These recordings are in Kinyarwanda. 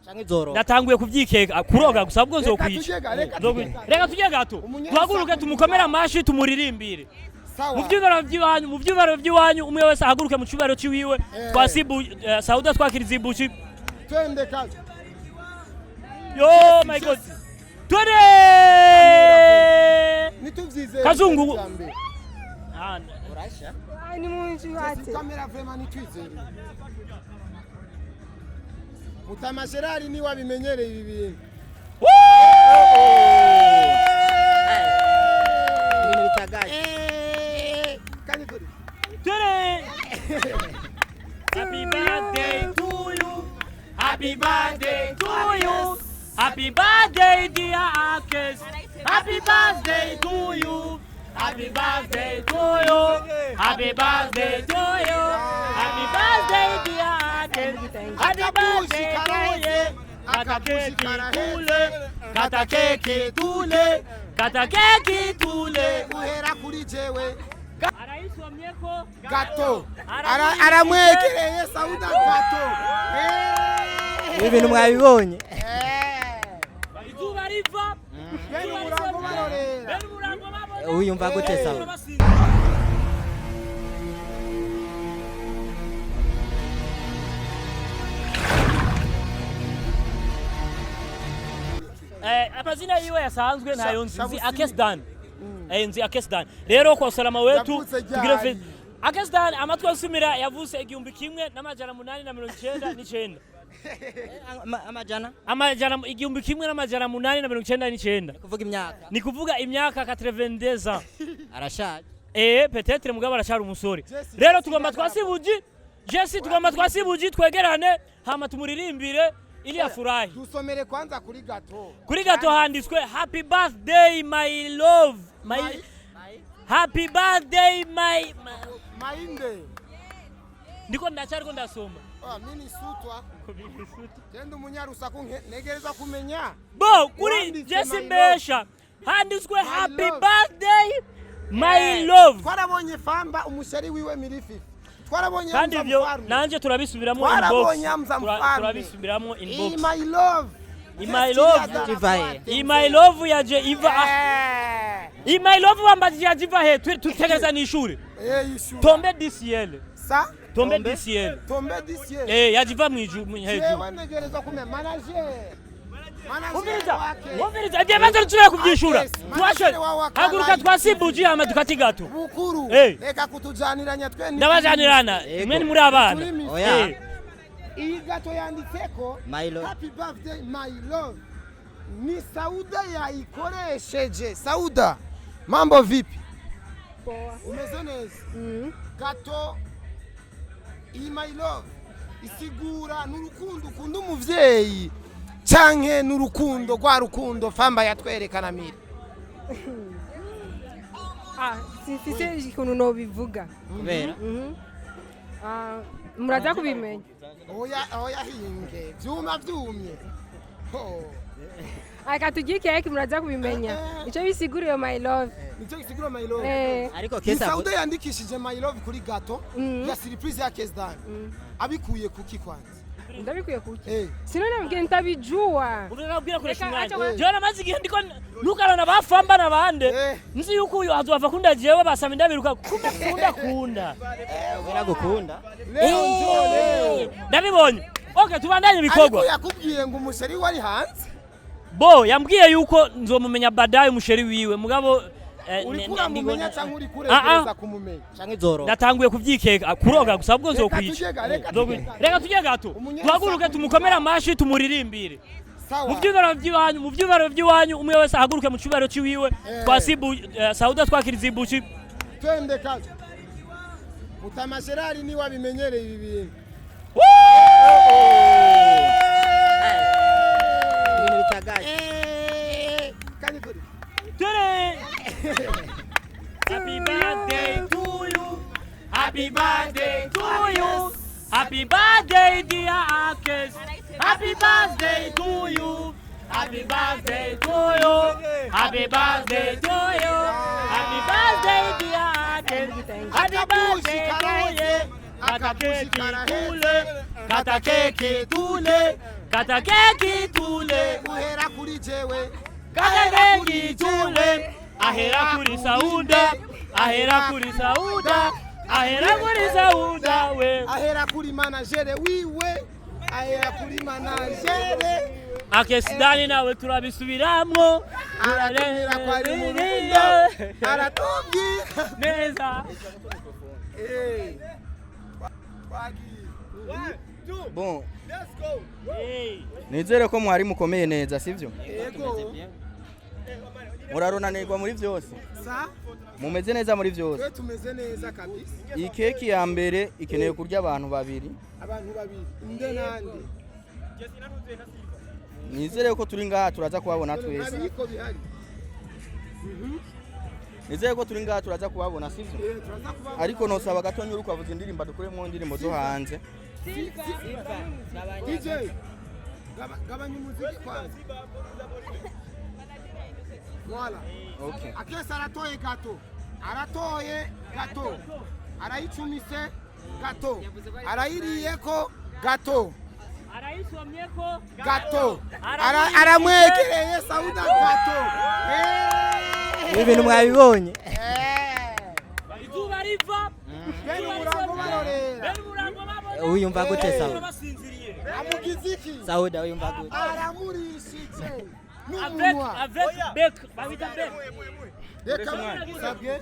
canke zoro natanguye kuvyikeka kuroga gusa bwo nzokwica reka tujye gato tuhaguruke tumukomera amashi tumuririmbire mu vyibaro vy'iwanyu umwe wese ahaguruke mu cibaro ciwiwe twasibu Sauda twakira izibuci twende kazi yo my god twende nituvyize kazungu urasha ni munsi wate kamera vraiment nitwizere Mutamasherari ni wabimenyereye ibi bintu ibintu bitagaje kandi kuri twende happy birthday to you happy birthday to you happy birthday dear Akes happy birthday to you happy birthday to you happy birthday to you happy birthday dear Akes happy birthday to you kata keki tule uhera kuri jewe araisomyeko gato aramwegereye Sauda gato ibintu mwabibonye izuba riva bene umurango barorera uyumva gute Sauda amazina yiwe yasanzwe ntayo nzi Akesdan nzi Akesdan rero kwa salama wetu tugire Akesdan amatwa nsumira yavuse 1899 amajana 1899 kuvuga imyaka ni kuvuga imyaka 82 ans arashaje peut-être mugabo arashara umusore rero tugomba twasibuji Jesse tugomba twasibuji twegerane hama tumuririmbire ili afurahi dusomere kwanza kuri gato handitswe happy birthday my love happy birthday my mainde ndiko ndacyariko ndasoma mini sutwa tendo munyarusaku negereza kumenya bo kuri Jesse Mbesha handitswe happy birthday my love twarabonye famba umusheri wiwe mirifi twarabonye kandi ivyo nanje turabisubiramo inbox turabisubiramo inbox my love yaje iva my love wambaje yajiva he tutegereza ni ishuri tombe disiel tombe disiel yajiva mwiju heju negereza kume manager Umviriza agiye banza turere kubyishura twashe haguruka twasibuji hama tukatigato Bukuru reka kutujaniranya twe ndabajanirana mwe ni muri abana oya iyi gato yanditseko happy birthday my love ni Sauda yaikoresheje Sauda mambo vipi umeze neza gato iyi my love isigura n'urukundo ukunda umuvyeyi canke n'urukundo rwa rukundo famba yatwerekana mire sifise ikintu no bivuga kubera muraza kubimenya oya hinge vyumye aka tugiye keke muraza kubimenya ico bisiguriye my love nico gisigura my love ariko kesa Sauda yandikishije my love kuri gato ya surprise ya Kesdan abikuye kuki kwanza ndabikuye kuki sinona mbye ntabijua urabwira koresha umwanya jana mazi gihe ndiko nukarana bafamba nabande nzi yuko uyu azova kunda jewe basama ndabiruka kunda biragukunda ndabibonye okay tubandanye bikogwa yakubwiye ngo umusheri wari hanze bo yambwiye yuko nzomumenya badaye umusheri wiwe mugabo ndikumenya cyangwa uri kuregereza kumumenya canke zoro natanguye kuvyikeka kuroga gusa bwo nzokwica reka tujye gato tuhaguruke tumukomera amashi tumuririmbire mu vyibaro vy'iwanyu umwe wese ahaguruke mu cibaro ciwiwe twasibu Sauda twakira izibuci twende kazi Mutamasherari ni wabimenyereye ibi bintu ibintu bitagaje kandi kuri happy birthday to you happy birthday to you happy birthday dear Akes happy birthday to you happy birthday to you happy birthday to you happy birthday dear Akes happy birthday to you kata keki tule kata keki tule, Uhera kuri jewe. kata keki tule. Ahera kuri Sauda, ahera kuri Sauda, ahera kuri Sauda we. Ahera kuri managere wiwe. Ahera kuri managere. Akesidani nawe turabisubiramwo. Aratumira kwa Rimurundo. Aratubwira. Meza. Bon. Nizere ko mwari mukomeye neza sivyo? Yego. Muraronanirwa muri vyose. Sa? Mumeze neza muri vyose. Twe tumeze neza kabisa. Iyi keki ya mbere ikeneye kurya abantu babiri. Abantu babiri. Inde nande. Nizere ko turi ngaha turaza kubabona twese. Ariko bihari. Nizere ko turi ngaha turaza kubabona sivyo? Turaza kuba. Ariko nosaba gatonye uruko avuza indirimbo dukuremo indirimbo zo hanze. DJ. Gabanya umuziki kwanza. Voilà. Okay. Akesa aratoye gato. Aratoye gato. Arayicumise gato. Arayiriyeko gato. Arayisomyeko Gato. Aramwegereye Sauda gato. Ibi bintu mwabibonye. Izuba riva. Bene umurango barorera. Uyumva gute Sauda? Amugiziki. Sauda uyumva gute? Aramurishije. Avec bec, babita bec. Reka sabye.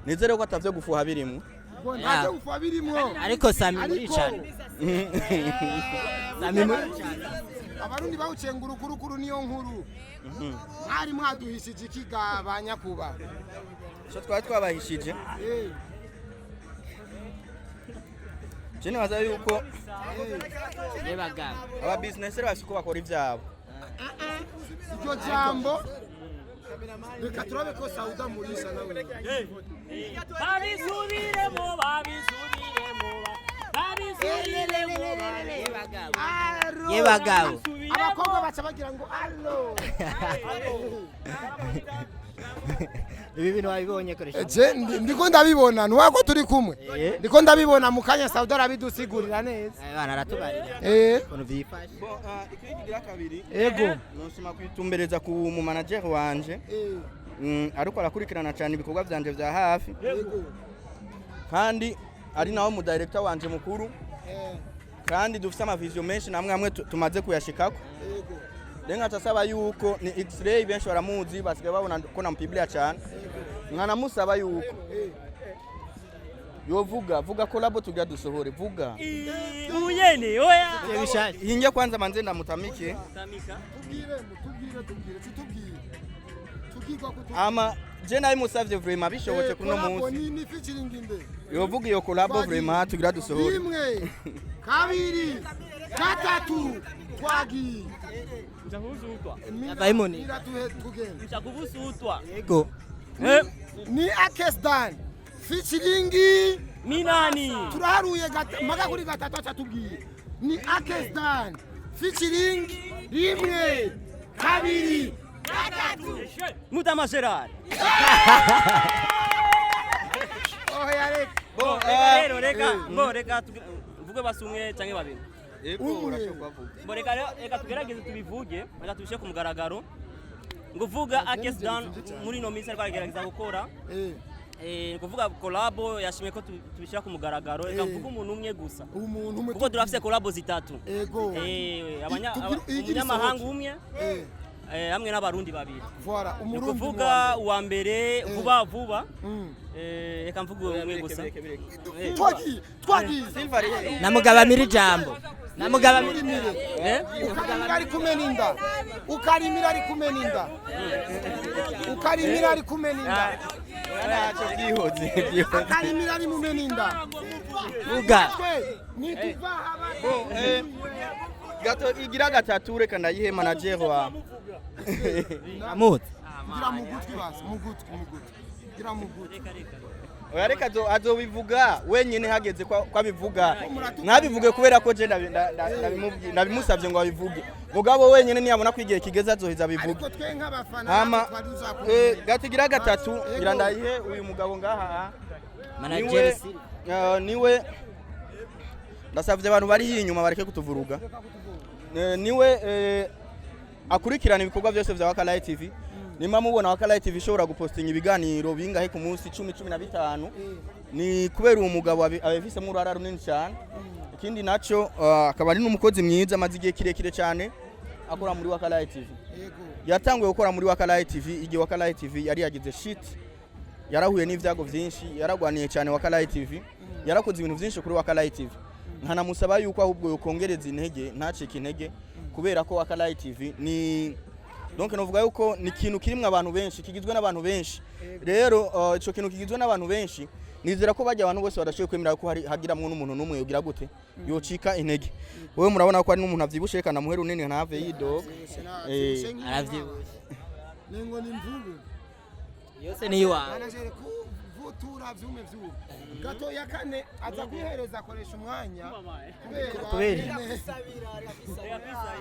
Nizere ko atavyo gufuha birimo. Ngo ntaje gufa birimwo. Ariko Sami muricana. Sami muricana. Abarundi bawucengura ukurukuru niyo nkuru. Ari mwaduhishije ikigabanya kuba. So twari twabahishije. Jene baza yuko Yebagabo. aba businessers bafiko bakora ivyabo. Iryo jambo reka turabe ko Sauda murisha nawe. Babisubiremo. Yebagabo. Abakobwa baca bagira ngo allo. Ibi bintu wabibonye koresha. Je ndiko ndabibona nuwako turi kumwe. Ndiko ndabibona mukanya Sauda arabidusigurira neza. Abana aratubarira. Kono vyifashe. Bon, ikigira kabiri. Ego. Nosima kwitumbereza ku mu manager wanje. Ariko arakurikirana cyane ibikorwa byanje vya hafi. Ego. Kandi ari naho mu director wanje mukuru. Kandi dufite amavision menshi namwe amwe tumaze kuyashikako. Ego. Denga tasaba yuko ni X-ray benshi baramuzi basigaye babona ko nampiblia cyane. Nkana musaba yuko vuga collabo tujya dusohore vuga. Uyene oya. Yebishaje. Hinge kwanza manze ndamutamike. Ama je nayi musavye vraiment bishobotse kuno munsi. Ni featuring inde. Yovuga iyo collabo vraiment tugira dusohore. Rimwe. Kabiri. Gatatu. Twagi. Nzahuzutwa. Yabayimoni. Nzakuvusutwa. Yego. Ni Akesdan. Featuring Minani. turaharuye maga kuri gatatu atubwiye. Ni Akesdan. Featuring rimwe. Kabiri. Gatatu. Mutama Gerard. Oh yarek. Reka tuvuge basumwe canke babiri. Ego urashobora kuvuga. Reka tugerageze tubivuge, reka tubishe ku mugaragaro. Nguvuga Akesdan muri no minsi ariko agerageza gukora. Kuvuga collabo yashimye ko tubishira ku mugaragaro, reka mvuga umuntu umwe gusa. Umuntu umwe. Kuko durafise collabo zitatu. Ego. Abanyamahanga umwe. Hamwe n'abarundi babiri. Voilà, umurundi. Kuvuga uwa mbere vuba. Reka mvuga umwe gusa. Twagi. Silver Namugabamira ijambo. Ukarimira ari kumeninda. Ukarimira ari kumeninda. Aracho byihoze. Ukarimira ari mumeninda. Vuga. Ni tuva Gato igira gatatu reka ndayihe manager wa. Amut. Gira mugutwi basi, mugutwi. Gira mugutwi. Oya reka azobivuga wenyine hageze kwa bivuga. Ntabivuge kubera ko je ndabimusavye ngo abivuge. Mugabo wenyine niyabona kwigiye kigeze azoheza bivuge. Ariko twe nk'abafana Hama gatigira gatatu irandayihe uyu mugabo ngaha. Manager niwe ndasavye abantu bari inyuma bareke kutuvuruga. niwe akurikirana ibikorwa byose vya Wakalayi TV. Nimba mubona Wakalayi TV ishobora gupostinga ibiganiro bingahe ku munsi 10-15 ni kubera uwo mugabo abifisemo urara runini cyane. Ikindi naco akaba ari n'umukozi mwiza amaze igihe kirekire cyane akora muri Wakalayi TV. Yatanguye gukora muri Wakalayi TV igihe Wakalayi TV yari yagize shit, yarahuye n'ivyago vyinshi, yaragwaniye cyane Wakalayi TV, yarakoze ibintu vyinshi kuri Wakalayi TV. Nkanamusaba yuko ahubwo yokongereza intege ntacike intege kubera ko Wakalayi TV ni donc novuga yuko ni kintu kirimwe abantu benshi, kigizwe n'abantu benshi. Rero ico kintu kigizwe n'abantu benshi nizera ko bajya abantu bose badashoboye kwemera ko hagiramwe n'umuntu numwe yogira gute yocika intege. Wewe murabona ko ari n'umuntu avyibushe kana muheru nene ntave yidoga aravyibushe nengo ni mvubu yose ni iwawe managere kuvutura vyume vyume gato ya kane aza kwihereza akoresha umwanya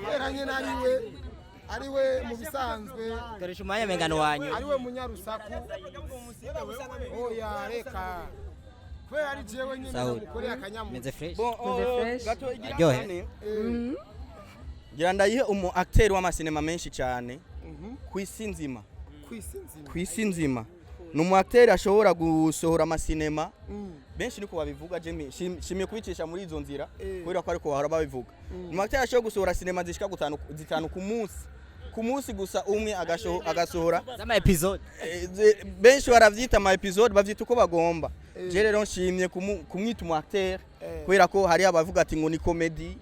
kubera nyene ariwe mu bisanzwe koresha umwanya mengano wanyu ariwe munyarusaku oya reka kubera ari jewe nyene namukoreye akanyamu meze fresh gato igira aryohe ngira ndayihe umu acteur w'amasinema menshi cyane kwisi nzima kwisi nzima numu acteur ashobora gusohora amasinema benshi niko babivuga je shimye kubicisha muri izo nzira kubera ko ariko bahora babivuga numu acteur ashobora gusohora sinema zishika zitanu ku munsi gusa umwe agasohora zama episode benshi baravyita ama episode bavyita uko bagomba je rero nshimye kumwita umu acteur kubera ko hari abavuga ati ngo ni comedy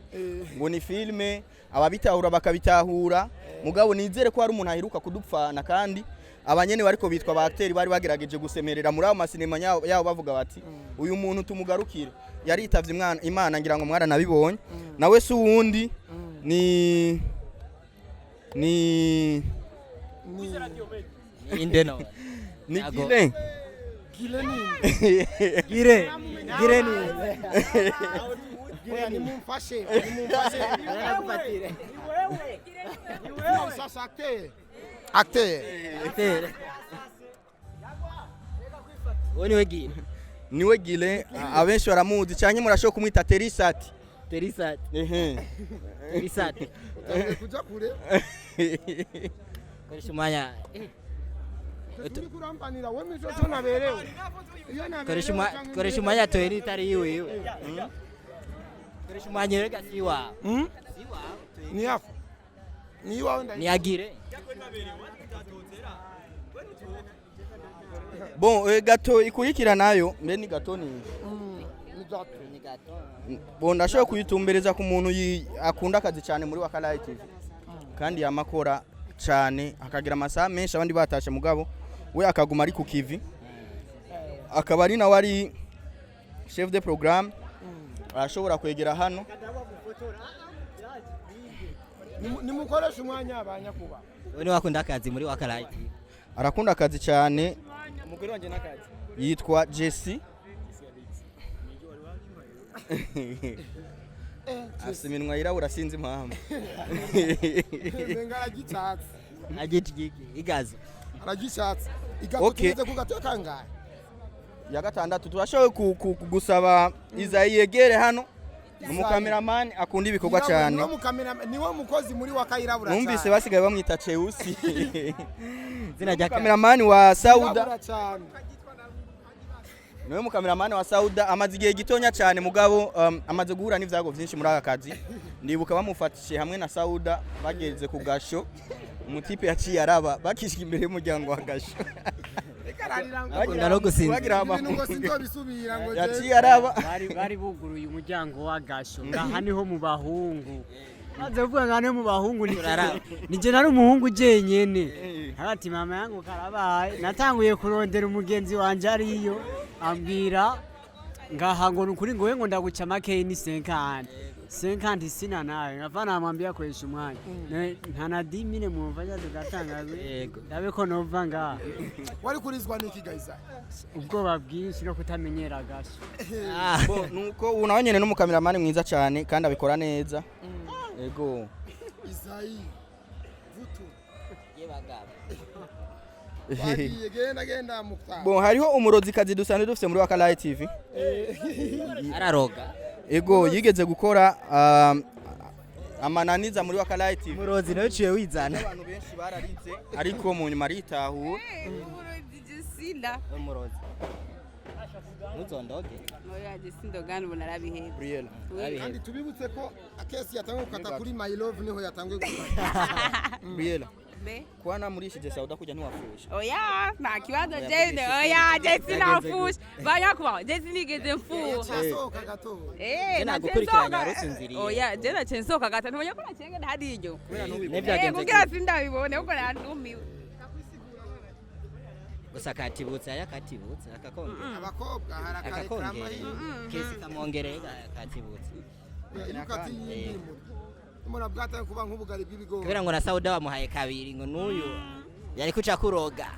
ngo ni filme ababitahura bakabitahura mugabo nizere ko hari umuntu aheruka kudupfana kandi abanyene bariko bitwa ba acteur bari bagerageje gusemerera muri abo masinema yabo bavuga bati uyu muntu tumugarukire yaritavye Imana ngira ngo mwara nabibonye nawe si uwundi ni indeno ni gire ni oya nimumfashe narakufatire wewe sasa acteur niwe gire niwe gile abenshi baramuzi cyane murashoka kumwita Terisati kuja kure koresha umwanya kurambanira we mizo naberewe koresha umwanya toyeri itari yiwe koresha umwanya rega siwa ni hapo ni wao ni agire bon gato ikurikira nayo mbe ni gato ni gato bon ndashobora kuyitumbereza ku muntu akunda akazi cyane muri Wakalayi TV kandi yamakora cyane akagira amasaha menshi abandi batashe mugabo we akaguma ari ku kivi akaba ari nawe ari chef de programme arashobora kwegera hano nimukoresha umwanya abanyakuba we wakunda akazi muri Wakalayi TV arakunda akazi cyane umugore wanje nakazi yitwa Jesse asiminwa irabura sinzi impamvu ngaragitatse agiti igazo aragishatse igakutuze kugatekangana ya gatandatu turashoboye kugusaba izayegere hano umukameraman akunda ibikorwa cyane niwe mukozi muri Wakayirabura cyane numvise basigaye bamwita Cheusi zina rya kameraman wa Sauda niwe mukameraman wa Sauda amaze igihe gitonya cyane mugabo amaze guhura n'ivyago byinshi muri aka kazi ndibuka bamufatishije hamwe na Sauda bageze ku gasho umutipe yaciye araba bakishika imbere y'umuryango wa gasho yaciye araba bari buguruye umuryango wa gasho ngaha niho mu bahungu maze vuga ngane mu bahungu nije nari umuhungu jenyene hagati mama yangu karabaye natanguye kurondera umugenzi wanje ariyo ambwira ngaha ngo nukuri ngo wengo ndaguca make ni 50 sina nawe ngafana amwambia kwesha umwanya nta na 10 mine mumvaja tugatangazwe yego ndabe ko nova ngaha wari kurizwa niki guys ubwoba bwinshi no kutamenyera gasho nuko unawe nyene n'umukameraman mwiza cyane kandi abikora neza yego Isayi vutu yebagaba genda mukta bon hariho umurozi kazi dusanzwe dufite muri Wakalayi TV araroga ego yigeze gukora amananiza muri Wakalayi TV murozi nawe ciye wizana abantu benshi bararize ariko mu nyuma ritahura umurozi ntuzondoge oya gisindogana bunarabiheza Briella kandi tubibutse ko akesi yatangiye gukata kuri my love niho yatangiye gukata Briella be kwana murishije Sauda kujya ntiwafusha oya nta kibazo jene oya jesi nafusha banyakuba jesi nigeze mfuha cyasohoka gato nagukurikiranya rusinziriye oya jena censoka gata ntonya ko nacenge hadi iryo nebyagenze kugira sindabibone uko nandumiwe gusa katibutse yakatibutse akakonge abakobwa harakarekrama kesi kamongerega katibutse yukati yimbo mura bwata kuba nk'ubugari bw'ibigo kubera ngo na Sauda wamuhaye kabiri ngo nuyu yari kuca kuroga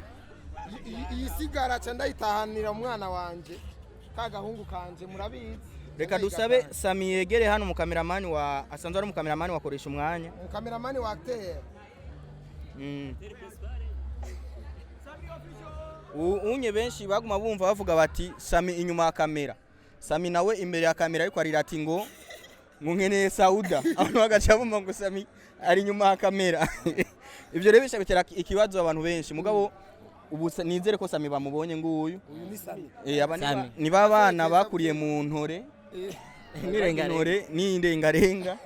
iyi sigara ca ndayitahanira umwana wanje kagahungu kanje murabizi reka dusabe Sami yegere hano mu kameramani wa asanzwe ari mu kameramani wakoresha umwanya mu kameramani wa acteur unye benshi baguma bumva bavuga bati Sami inyuma ya kamera Sami nawe imbere ya kamera ariko arira ati ngo nkeneye Sauda abantu bagaca bumva ngo Sami ari inyuma ya kamera ivyo rero bishabitera ikibazo abantu benshi mugabo ubu nizere ko Sami bamubonye nguyu ni Sami abana ni babana bakuriye mu ntore nirengare ni ndengarenga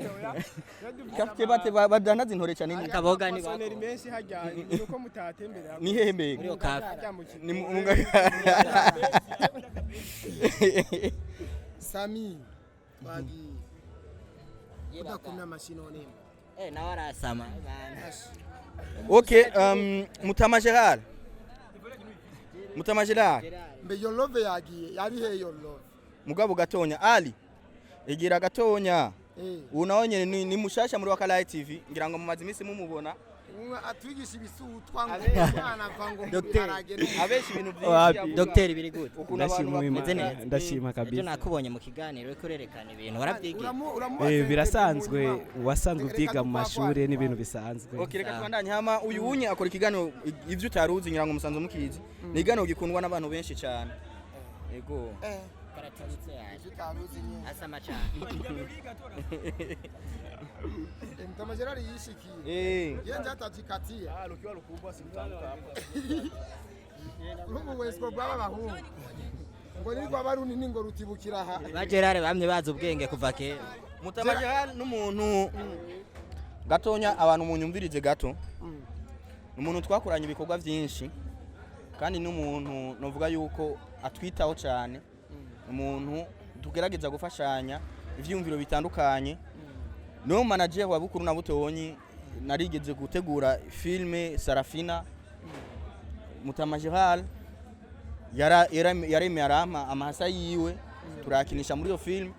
kafite bate badanaza intore cyane ni kaboga ni soneri menshi hajyanye nuko mutatembera ni hembe muri kafe ni Sami bagi udakuna mashino nini nawe arasama okay Mutama Gerard mbe yo love yagiye yari he yo love mugabo gatonya Ali igira gatonya unaonye ni mushasha muri Wakalayi TV ngira ngo mumaze iminsi mumubona atwigisha ibisutwa ngwana vango abeshi ibintu byinshi Dr. biri good ndashima kabisa nakubonye mu kiganiro uri kurerekana ibintu warabyigiye birasanzwe wasanzwe ubyiga mu mashuri n'ibintu bisanzwe okay reka twandanye hama uyu unye akora ikiganiro ivyo utaruzi ngira ngo musanze mukizi ni ikiganiro gikundwa n'abantu benshi cyane yego karatibutse yaje utaruzi nyine asama cyane Mutama Gerard yishikiye yenje atajikatia lukiwa lukubwa simtamka hapa urumu wesiko bwaba bahungu ngo nirwa baruni ningo rutibukira ha ba Gerard bamye baza ubwenge kuva kera Mutama Gerard n'umuntu gatonya abantu munyumvirize gato umuntu twakuranye ibikorwa byinshi kandi n'umuntu novuga yuko atwitaho cyane umuntu tugerageza gufashanya ivyumviro bitandukanye no manager wa Bukuru na Butoyi narigeze gutegura filme Sarafina Mutama Gerard yaremeye arama amahasa yiwe turakinisha muri iyo film